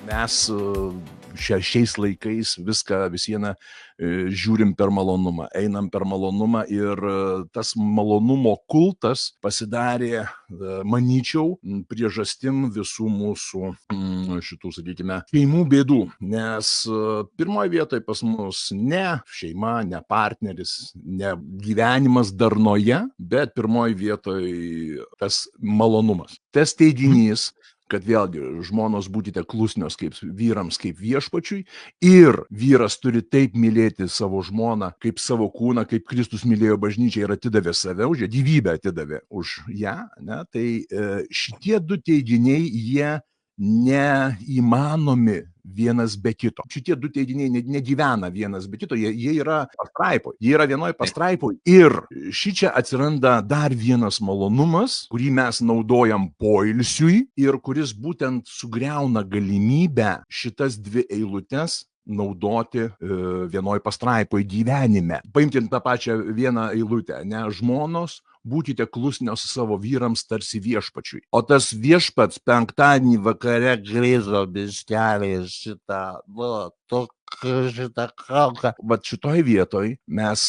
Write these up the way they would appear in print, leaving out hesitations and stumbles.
Mes šiais laikais viską vis viena žiūrim per malonumą, einam per malonumą ir tas malonumo kultas pasidarė, manyčiau, priežastim visų mūsų šitų, sakykime, šeimų bėdų. Nes pirmoje vietoje pas mus ne šeima, ne partneris, ne gyvenimas darnoje, bet pirmoje vietoje tas malonumas. Tas teiginys, kad vėlgi žmonos būkite klusnios kaip vyrams, kaip viešpačiui, ir vyras turi taip mylėti savo žmoną, kaip savo kūną, kaip Kristus mylėjo bažnyčią ir atidavė save už ją, gyvybę atidavė už ją, ne? Tai šitie du teiginiai, jie neįmanomi vienas be kito. Šitie du teiginiai negyvena vienas be kito, jie yra pastraipoj, jie yra vienoj pastraipoj. Ir šičia atsiranda dar vienas malonumas, kurį mes naudojam poilsiui ir kuris būtent sugriauna galimybę šitas dvi eilutes naudoti vienoj pastraipoj gyvenime. Paimkim tą pačią vieną eilutę, ne, žmonos, būkite klusnios savo vyrams tarsi viešpačiui. O tas viešpats penktadienį vakare grįžo biškeliai šitą kalką. Bet šitoj vietoj mes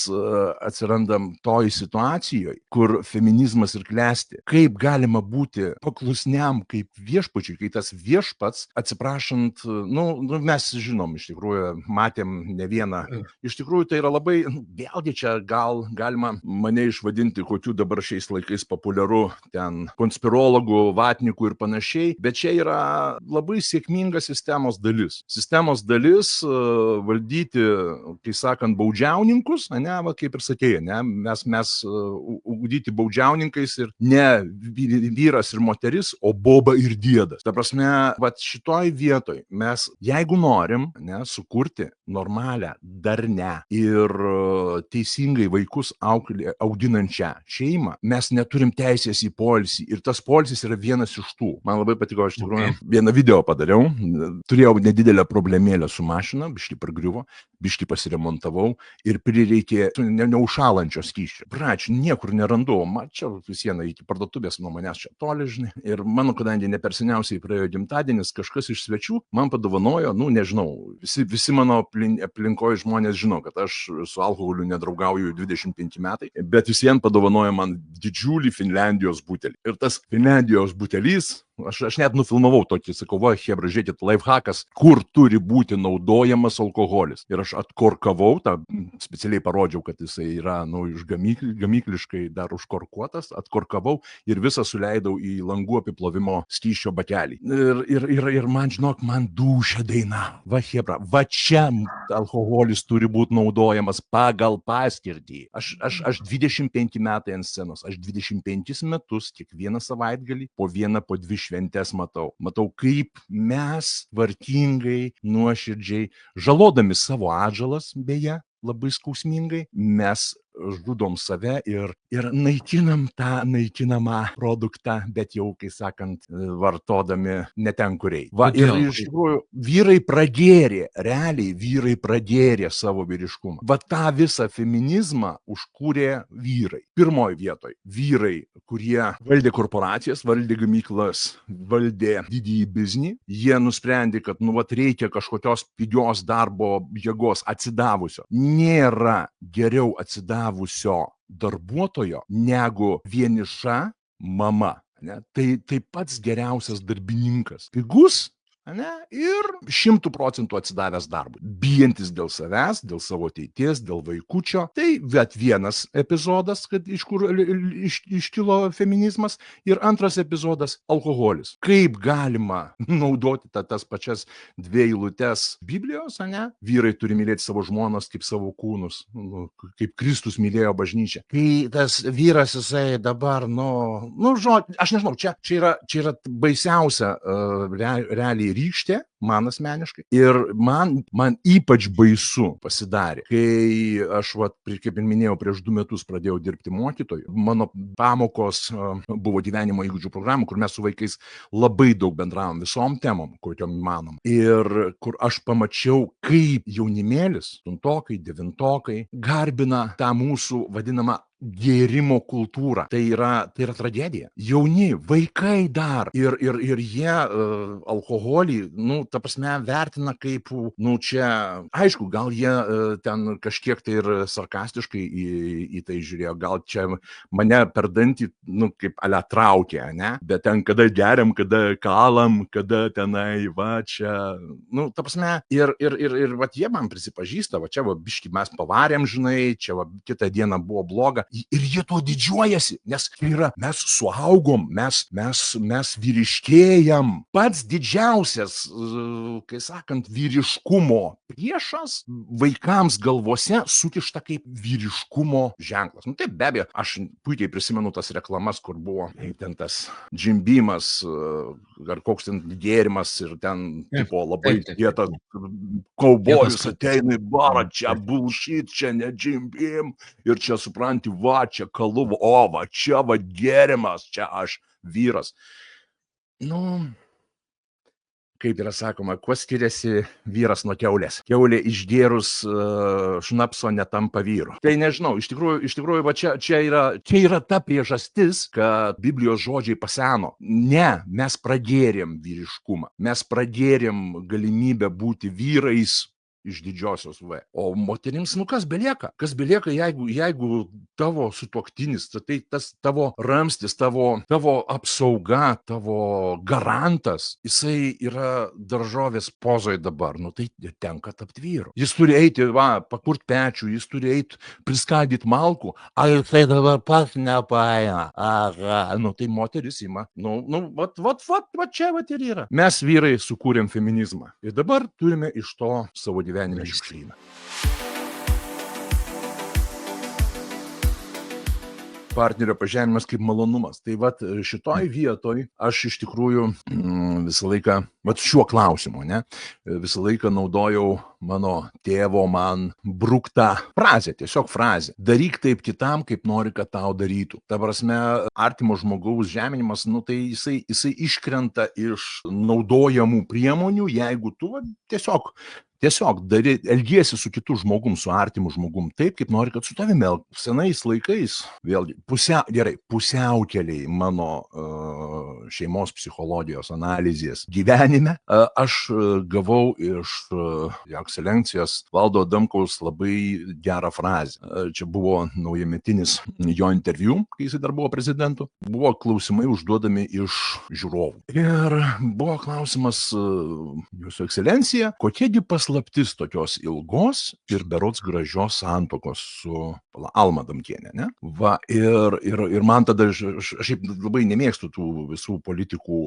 atsirandam toj situacijoj, kur feminizmas ir klesti. Kaip galima būti paklusniam kaip viešpačiui, kai tas viešpats, atsiprašant, mes žinom, iš tikrųjų, matėm ne vieną. Iš tikrųjų, tai yra labai, vėlgi čia gal galima mane išvadinti kokiu dabar šiais laikais populiaru ten konspirologų, vatnikų ir panašiai, bet čia yra labai sėkminga sistemos dalis. Sistemos dalis valdyti, kai sakant, baudžiauninkus, ne, va, kaip ir sakėjai, ne, mes ugdyti baudžiauninkais ir ne vyras ir moteris, o boba ir diedas. Ta prasme, va, šitoj vietoj mes, jeigu norim, ne, sukurti normalią, darnę ir teisingai vaikus auginančią šeimą, mes neturim teisės į poilsį ir tas poilsis yra vienas iš tų. Man labai patiko, aš tikrųjų vieną video padariau, turėjau nedidelę problemėlę su mašina, biškį pargriuvo, biškį pasiremontavau ir prireikė neužšalančio skysčio. Pračiu, niekur nerandu, čia vis viena iki parduotuvės nuo manęs čia toli, žinai. Ir mano, kadangi ne per seniausiai praėjo gimtadienis, kažkas iš svečių man padovanojo, nežinau, visi mano aplinkoje žmonės žino, kad aš su alkoholiu nedraugauju 25 metai, bet vis vien padovanojo man didžiulį Finlandijos butelį. Ir tas Finlandijos butelys, aš net nufilmavau tokį, sakau, va, chebra, žiūrėkit, lifehackas, kur turi būti naudojamas alkoholis. Ir aš atkorkavau, tą specialiai parodžiau, kad jisai yra, iš gamykliškai dar užkorkuotas, atkorkavau ir visą suleidau į langų apiplovimo skysčio bakelį. Ir man, žinok, man dūšia daina. Va, chebra, va čia alkoholis turi būti naudojamas pagal paskirtį. Aš 25 metai ant scenos, aš 25 metus kiekvieną savaitgalį po vieną, po dvi šventes matau, kaip mes tvarkingai, nuoširdžiai, žalodami savo atžalas, beje, labai skausmingai, mes žudom save ir naikinam tą naikinamą produktą, bet jau, kai sakant, vartodami ne ten, kur reikia. Va, ir iš tikrųjų, realiai vyrai pragėrė savo vyriškumą. Va, tą visą feminizmą užkūrė vyrai. Pirmoji vietoj, vyrai, kurie valdė korporacijas, valdė gamyklas, valdė didįjį biznį, jie nusprendė, kad, reikia kažkokios pigios darbo jėgos atsidavusio. Nėra geriau atsidavusio darbuotojo negu vieniša mama. Ne? Tai pats geriausias darbininkas. Pigus, ne? Ir 100% atsidavęs darbui. Bijantis dėl savęs, dėl savo ateities, dėl vaikučio. Tai vienas epizodas, kad iš kur iškilo feminizmas. Ir antras epizodas - alkoholis. Kaip galima naudoti tas pačias dvi eilutes Biblijos, ne? Vyrai turi mylėti savo žmonas kaip savo kūnus, kaip Kristus mylėjo bažnyčią. Kai tas vyras, jisai dabar, aš nežinau, čia yra baisiausia realiai rykštė, man asmeniškai. Ir man ypač baisu pasidarė, kai aš, kaip ir minėjau, prieš 2 metus pradėjau dirbti mokytoju. Mano pamokos buvo gyvenimo įgūdžių programų, kur mes su vaikais labai daug bendravom visom temom, kokiom įmanom. Ir kur aš pamačiau, kaip jaunimėlis, 8-okai, 9-okai, garbina tą mūsų vadinamą gėrimo kultūrą. Tai yra tragedija. Jauni, vaikai dar. Ir jie alkoholį, ta prasme, vertina kaip, čia, aišku, gal jie ten kažkiek tai ir sarkastiškai į tai žiūrėjo, gal čia mane per dantį, kaip ale traukia, ne? Bet ten, kada geriam, kada kalam, kada tenai, va, čia, ta prasme, ir va, jie man prisipažįsta, va, čia, va, biški mes pavarėm, žinai, čia, va, kitą dieną buvo bloga, ir jie tuo didžiuojasi, nes mes suaugom, mes vyriškėjam. Pats didžiausias, kai sakant, vyriškumo priešas vaikams galvose sukišta kaip vyriškumo ženklas. Taip, be abejo, aš puikiai prisimenu tas reklamas, kur buvo ten tas džimbimas, ar koks ten gėrimas ir ten tipo labai kietas kaubojus ateina į barą, čia bullshit, čia ne džimbim, ir čia supranti, va, čia kaluva, o va, čia va gėrimas, čia aš vyras. Kaip yra sakoma, kuo skiriasi vyras nuo kiaulės? Kiaulė išgėrus šnapso netampa vyru. Tai nežinau, iš tikrųjų, va, čia yra ta priežastis, kad Biblijos žodžiai paseno. Ne, mes pragėrėm vyriškumą, mes pragėrėm galimybę būti vyrais iš didžiosios V. O moterims, kas belieka? Kas belieka, jeigu tavo sutuoktinis, tai tas tavo ramstis, tavo apsauga, tavo garantas, jisai yra daržovės pozoj dabar, tai tenka tapti vyru. Jis turi eiti, va, pakurt pečių, jis turi eiti priskaldyti malkų, ar jisai dabar pats nepaeina. Tai moteris ima, va čia va ir yra. Mes vyrai sukūrėm feminizmą ir dabar turime iš to savo gyvenime šiukšlyną. Partnerio pažeminimas kaip malonumas. Tai vat šitoj vietoj aš iš tikrųjų visą laiką, vat šiuo klausimu, visą laiką naudojau mano tėvo man bruktą frazę, tiesiog frazę. Daryk taip kitam, kaip nori, kad tau darytų. Ta prasme, artimo žmogaus žeminimas, tai jisai iškrenta iš naudojamų priemonių, jeigu tu tiesiog elgiesi su kitu žmogum, su artimu žmogum, taip, kaip nori, kad su tavimi elgtųsi. Senais laikais, vėlgi, pusiaukeliai mano šeimos psichologijos analizės gyvenime, aš gavau iš jo ekscelencijos Valdo Adamkaus labai gerą frazę. Čia buvo naujametinis jo interviu, kai jisai dar buvo prezidentu. Buvo klausimai užduodami iš žiūrovų. Ir buvo klausimas, Jūsų ekscelencija, kokiegi paslaptis tokios ilgos ir berods gražios santuokos su Alma Adamkiene, ne? Va, ir man tada, aš labai nemėgstu tų visų politikų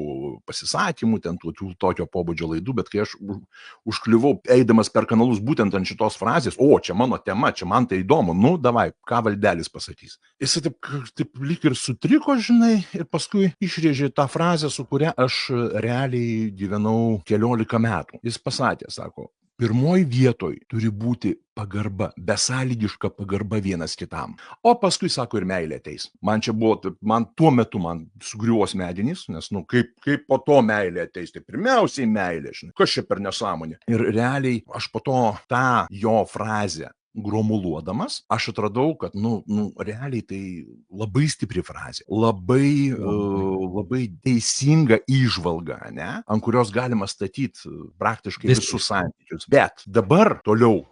pasisakymų, ten tokio pobūdžio laidų, bet kai aš užkliuvau eidamas per kanalus būtent ant šitos frazės, čia mano tema, čia man tai įdomu, davai, ką Valdelis pasakys. Jis taip lyg ir sutriko, žinai, ir paskui išrėžė tą frazę, su kuria aš realiai gyvenau 14 metų. Jis pasakė, sako, pirmoj vietoj turi būti pagarba, besąlygiška pagarba vienas kitam. O paskui, sako, ir meilė ateis. Man tuo metu sugriuvo smegenys, nes, kaip po to meilė ateis, tai pirmiausiai meilė, žinai, kas čia per nesąmonė. Ir realiai aš po to tą jo frazę gromuluodamas, aš atradau, kad, realiai tai labai stipri frazė, labai teisinga įžvalga, ant kurios galima statyti praktiškai visus santykius. Bet dabar toliau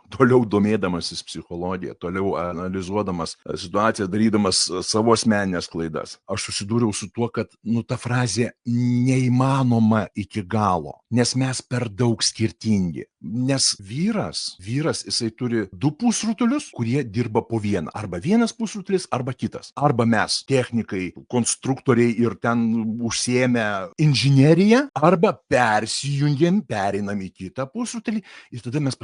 domėdamasis psichologija, toliau analizuodamas situaciją, darydamas savo asmeninės klaidas, aš susidūriau su tuo, kad, ta frazė neįmanoma iki galo, nes mes per daug skirtingi. Nes vyras, jisai turi du pusrutulius, kurie dirba po vieną. Arba vienas pusrutulis, arba kitas. Arba mes, technikai, konstruktoriai ir ten užsiėmę inžineriją, arba persijungiam, pereinam į kitą pusrutulį ir tada mes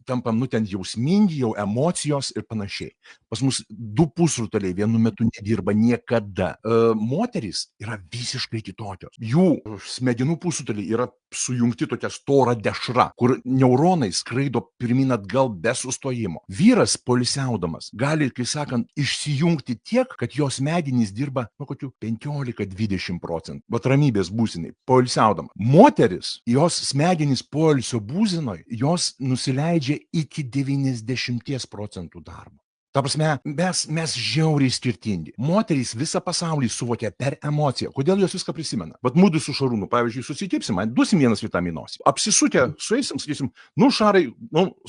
tampam, ten jausmingi, jau emocijos ir panašiai. Pas mus du pusrutuliai vienu metu nedirba niekada. Moterys yra visiškai kitokios. Jų smegenų pusrutuliai yra sujungti tokia stora dešra, kur neuronai skraido pirmyn atgal be sustojimo. Vyras poilsiaudamas gali, kai sakant, išsijungti tiek, kad jos smegenys dirba kokių 15-20%. Vat ramybės būsenai, poilsiaudama. Moteris, jos smegenys poilsio būsenoj, jos nusileidžia iki 90% darbo. Ta prasme, mes žiauriai skirtingi. Moterys visą pasaulį suvokia per emociją. Kodėl jos viską prisimena? Vat mudu su Šarūnu, pavyzdžiui, susikipsim, man duosim vienas kitam į nosį. Apsisukę, sueisim, sakysim, Šarai,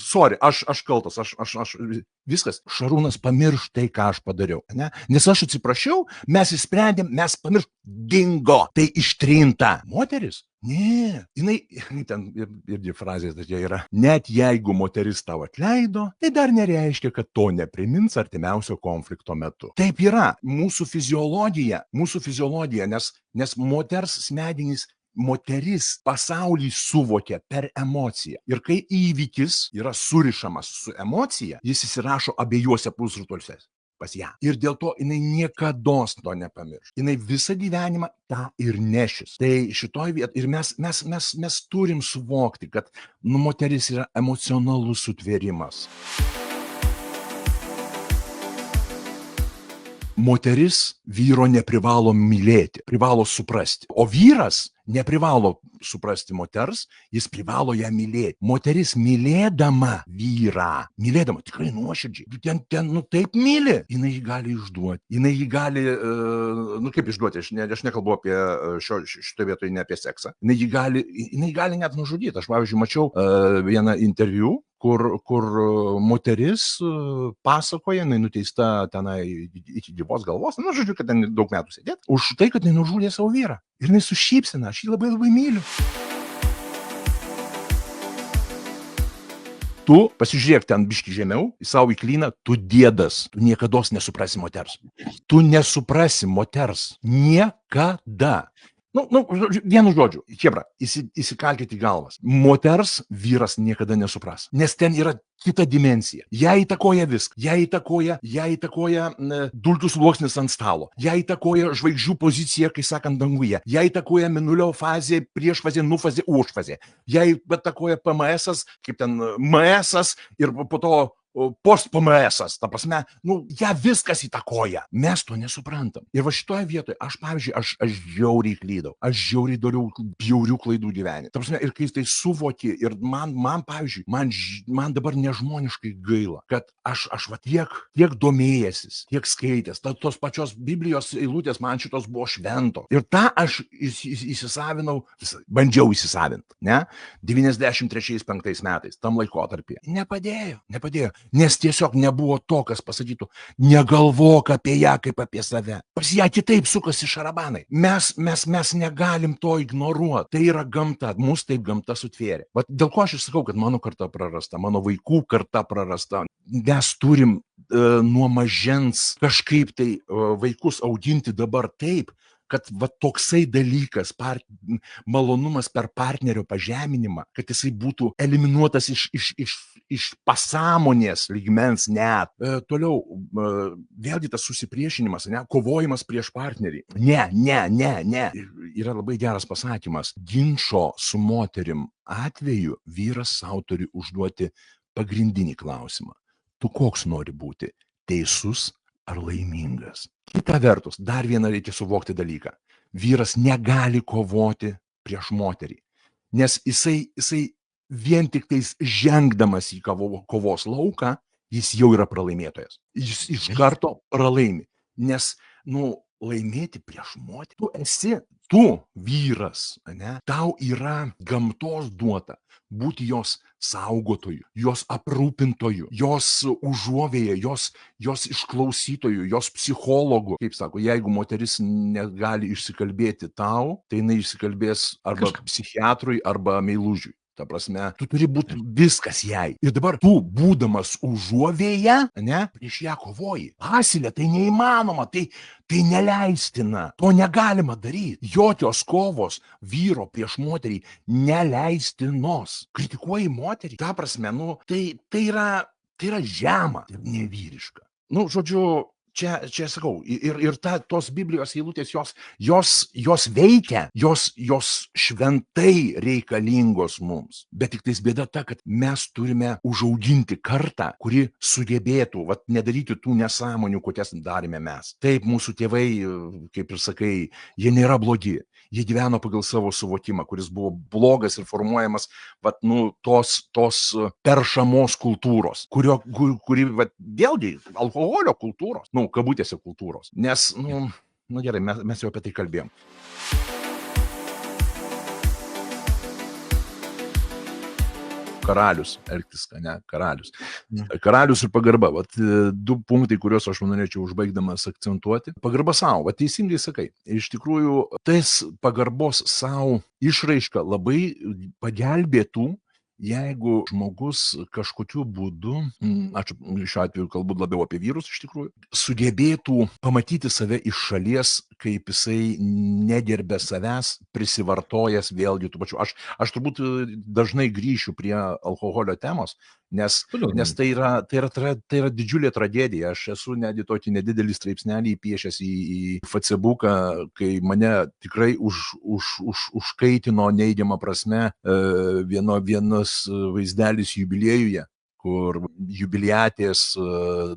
sorry, aš kaltas, aš viskas. Šarūnas pamirš tai, ką aš padariau. Ne? Nes aš atsiprašiau, mes įsprendėm, mes pamirš, dingo, tai ištrinta. Moteris? Ne, jinai ten irgi frazės tokia yra. Net jeigu moteris tau atleido, tai dar nereiškia, kad to neprimins artimiausio konflikto metu. Taip yra mūsų fiziologija, nes moters smegenys, moteris pasaulį suvokia per emociją. Ir kai įvykis yra surišamas su emocija, jis įsirašo abiejuose pusrutuliuose pas ją. Ir dėl to jinai niekados to nepamirš. Jinai visą gyvenimą tą ir nešis. Tai šitoj vietoj ir mes turim suvokti, kad moteris yra emocionalus sutvėrimas. Moteris vyro neprivalo mylėti, privalo suprasti. O vyras neprivalo suprasti moters, jis privalo ją mylėti. Moteris mylėdama vyrą, tikrai nuoširdžiai, ten taip myli, jinai jį gali išduoti. Jinai jį gali, kaip išduoti, aš nekalbu apie šitoje vietoje ne apie seksą. Jinai gali net nužudyti. Aš, pavyzdžiui, mačiau vieną interviu, kur moteris pasakoja, jinai nuteista tenai iki gyvos galvos, žodžiu, kad ten daug metų sėdėt, už tai, kad jinai nužudė savo vyrą. Ir jinai sušypsina, aš jį labai myliu. Tu pasižiūrėk ten biškį žemiau, į savo įklyną, tu diedas, tu niekados nesuprasi moters. Tu nesuprasi moters. Niekada. Vienu žodžiu, chebra, įsikalkite į galvas. Moters vyras niekada nesupras, nes ten yra kita dimensija. Ją įtakoja viską. Ją įtakoja dulkių sluoksnis ant stalo. Ją įtakoja žvaigždžių pozicija, kai sakant, danguje. Ją įtakoja mėnulio fazė, priešfazė, nufazė, užfazė. Ją įtakoja PMS-as, kaip ten MS-as ir po to post-PMS-as, ta prasme, ją viskas įtakoja. Mes to nesuprantam. Ir va šitoje vietoje, pavyzdžiui, aš žiauriai klydau. Aš žiauriai dariau bjaurių klaidų gyvenime. Ta prasme, ir kai tai suvoki, ir man pavyzdžiui, man dabar nežmoniškai gaila, kad aš va tiek domėjęsis, tiek skaitęs, tos pačios Biblijos eilutės man šitos buvo švento. Ir tą aš įsisavinau, bandžiau įsisavinti, ne? 93-95 metais, tam laikotarpyje. Nepadėjo. Nes tiesiog nebuvo to, kas pasakytų, negalvok apie ją kaip apie save. Pas ją kitaip sukasi šarabanai. Mes negalim to ignoruoti. Tai yra gamta, mus taip gamta sutvėrė. Vat dėl ko aš ir sakau, kad mano karta prarasta, mano vaikų karta prarasta. Mes turim nuo mažens kažkaip tai vaikus auginti dabar taip, kad va toksai dalykas, malonumas per partnerio pažeminimą, kad jisai būtų eliminuotas iš pasąmonės lygmens net. Toliau, vėlgi tas susipriešinimas, kovojimas prieš partnerį. Ne. Yra labai geras pasakymas. Ginčo su moterim atveju vyras sau turi užduoti pagrindinį klausimą. Tu koks nori būti? Teisus ar laimingas? Kita vertus, dar vieną reikia suvokti dalyką. Vyras negali kovoti prieš moterį, nes jisai vien tik tais žengdamas į kovos lauką, jis jau yra pralaimėtojas. Jis iš karto pralaimi, nes, laimėti prieš moterį, tu vyras, tau yra gamtos duota būti jos saugotoju, jos aprūpintoju, jos užuovėja, jos išklausytoju, jos psichologu. Kaip sako, jeigu moteris negali išsikalbėti tau, tai jinai išsikalbės arba psichiatrui, arba meilužiui. Ta prasme, tu turi būti viskas jai. Ir dabar tu, būdamas užuovėja, prieš ją kovoji. Asilė, tai neįmanoma, tai neleistina. To negalima daryti. Jokios kovos vyro prieš moterį neleistinos. Kritikuoji moterį. Ta prasme, tai yra žema ir nevyriška. Žodžiu, čia sakau, ir tos Biblijos eilutės, jos veikia, jos šventai reikalingos mums. Bet tik tais bėda ta, kad mes turime užauginti kartą, kuri sugebėtų nedaryti tų nesąmonių, kokias darėme mes. Taip, mūsų tėvai, kaip ir sakai, jie nėra blogi. Jie gyveno pagal savo suvokimą, kuris buvo blogas ir formuojamas tos peršamos kultūros, kuri vėlgi alkoholio kultūros, kabutėse kultūros. Nes, gerai, mes jau apie tai kalbėjom. Karalius, elgtis, ne, karalius. Karalius ir pagarba. Du punktai, kuriuos aš norėčiau užbaigdamas akcentuoti. Pagarba savo, teisingai sakai. Iš tikrųjų, tais pagarbos savo išraiška labai pagelbėtų, jeigu žmogus kažkokiu būdu, aš šiuo atveju kalbu labiau apie vyrus iš tikrųjų, sugebėtų pamatyti save iš šalies, kaip jisai negerbė savęs, prisivartojęs vėlgi tų pačių. Aš turbūt dažnai grįšiu prie alkoholio temos, nes tai yra didžiulė tragedija. Aš esu netgi tokį nedidelį straipsnelį įpiešęs į Facebooką, kai mane tikrai užkaitino neigiama prasme vienas vaizdelis jubiliejuje, kur jubiliatės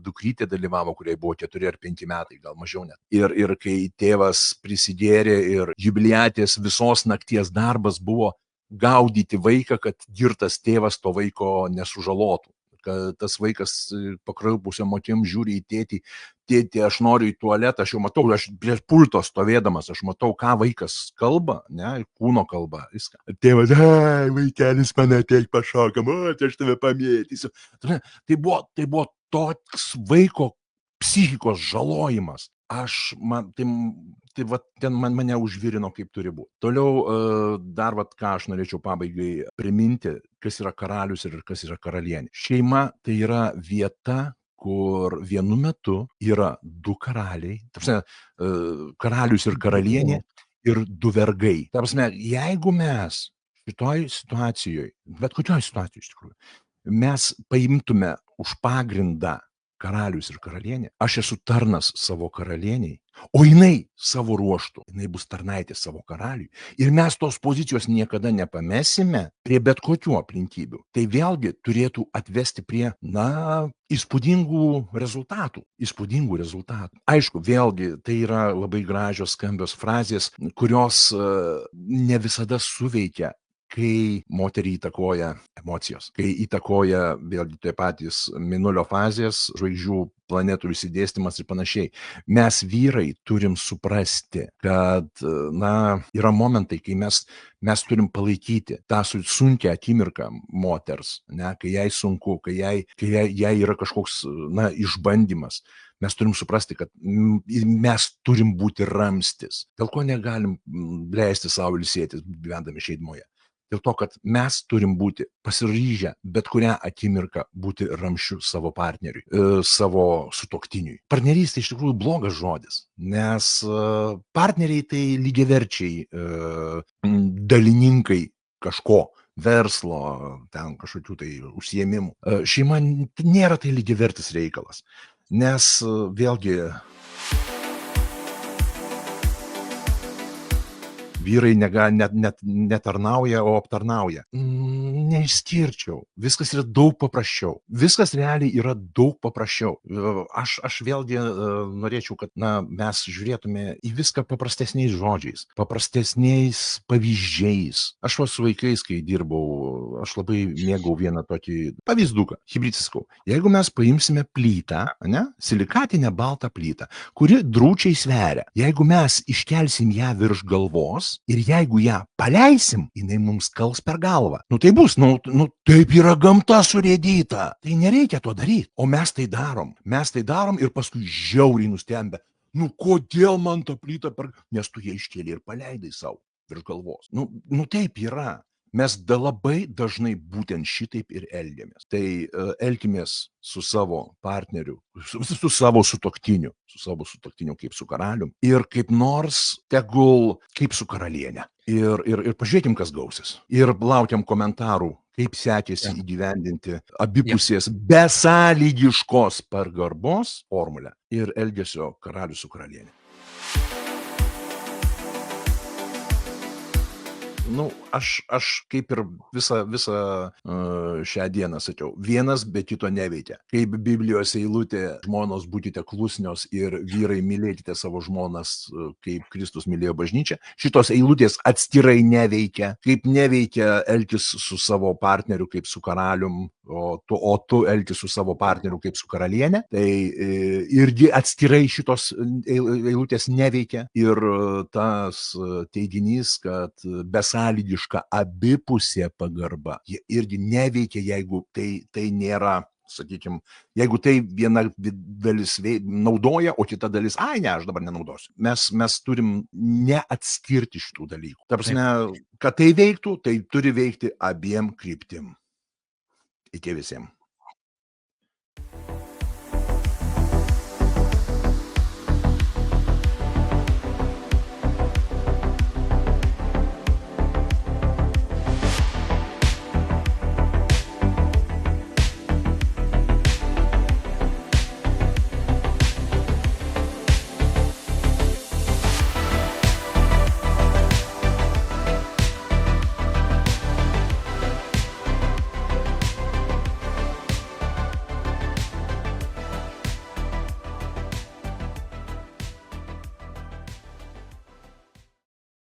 dukrytė dalyvavo, kuriai buvo 4 ar 5 metai, gal mažiau net. Ir kai tėvas prisigėrė ir jubiliatės visos nakties darbas buvo gaudyti vaiką, kad girtas tėvas to vaiko nesužalotų. Kad tas vaikas pakraupusiam akim žiūri į tėtį, tėtį, aš noriu į tualetą, aš jau matau, aš prie pulto stovėdamas, aš matau, ką vaikas kalba, ne, kūno kalba, viską. Tėvas, vaikelis mane ateik pašokam, aš tave pamėtysiu. Tai buvo toks vaiko psichikos žalojimas. Ten mane užvirino, kaip turi būti. Toliau dar ką aš norėčiau pabaigai priminti, kas yra karalius ir kas yra karalienė. Šeima tai yra vieta, kur vienu metu yra 2 karaliai, karalius ir karalienė ir 2 vergai. Jeigu mes šitoj situacijoje, bet kokioj situacijoje iš tikrųjų, mes paimtume už pagrindą karalius ir karalienė, aš esu tarnas savo karalieniai, o jinai savo ruoštų, jinai bus tarnaitė savo karaliui. Ir mes tos pozicijos niekada nepamesime prie bet kokių aplinkybių. Tai vėlgi turėtų atvesti prie, įspūdingų rezultatų. Aišku, vėlgi tai yra labai gražios skambios frazės, kurios ne visada suveikia, kai moterį įtakoja emocijos, kai įtakoja vėlgi tie patys mėnulio fazės, žvaigždžių planetų išsidėstymas ir panašiai. Mes vyrai turim suprasti, kad yra momentai, kai mes turim palaikyti tą sunkią akimirką moters, kai jai sunku, kai jai yra kažkoks išbandymas. Mes turim suprasti, kad mes turim būti ramstis. Dėl ko negalim leisti savo ilsėtis gyvendami šeimoje? Dėl to, kad mes turim būti pasiryžę bet kurią akimirką būti ramsčiu savo partneriui, savo sutuoktiniui. Partnerystė iš tikrųjų blogas žodis, nes partneriai tai lygiaverčiai dalininkai kažko, verslo, ten kažkokių tai užsiėmimų. Šeima nėra tai lygiavertis reikalas, nes vėlgi vyrai netarnauja, o aptarnauja. Neišskirčiau. Viskas yra daug paprasčiau. Viskas realiai yra daug paprasčiau. Aš vėlgi norėčiau, kad mes žiūrėtume į viską paprastesniais žodžiais, paprastesniais pavyzdžiais. Aš su vaikais, kai dirbau, aš labai mėgau vieną tokį pavyzduką, hibridiskau. Jeigu mes paimsime plytą, silikatinę baltą plytą, kuri drūčiai sveria, jeigu mes iškelsim ją virš galvos, ir jeigu ją paleisim, jinai mums kals per galvą. Tai bus, taip yra gamta surėdyta. Tai nereikia to daryti. O mes tai darom ir paskui žiauriai nustembę. Kodėl man ta plyta Nes tu ją iškėlė ir paleidai savo virš galvos. Taip yra. Mes labai dažnai būtent šitaip ir elgiamės. Tai elkimės su savo partneriu, su savo sutuoktiniu kaip su karalium ir kaip nors tegul kaip su karalienė. Ir pažiūrėkim, kas gausis. Ir laukiam komentarų, kaip sekėsi įgyvendinti abipusės besąlygiškos pagarbos formulę ir elgesio karalius su karalienė. Aš kaip ir visą šią dieną sakiau, vienas be kito neveikia. Kaip Biblijos eilutė, žmonos būkite klusnios ir vyrai mylėkite savo žmonas, kaip Kristus mylėjo bažnyčią, šitos eilutės atskirai neveikia. Kaip neveikia elgtis su savo partneriu kaip su karalium, o tu elgtis su savo partneriu kaip su karalienė, tai irgi atskirai šitos eilutės neveikia. Ir tas teiginys, kad besąlygiška abipusė pagarba, jie irgi neveikia, jeigu tai nėra, sakykime, jeigu tai viena dalis naudoja, o kita dalis, ne, aš dabar nenaudosiu. Mes turim neatskirti šitų dalykų. Ta prasme, kad tai veiktų, tai turi veikti abiem kryptim. Iki visiems.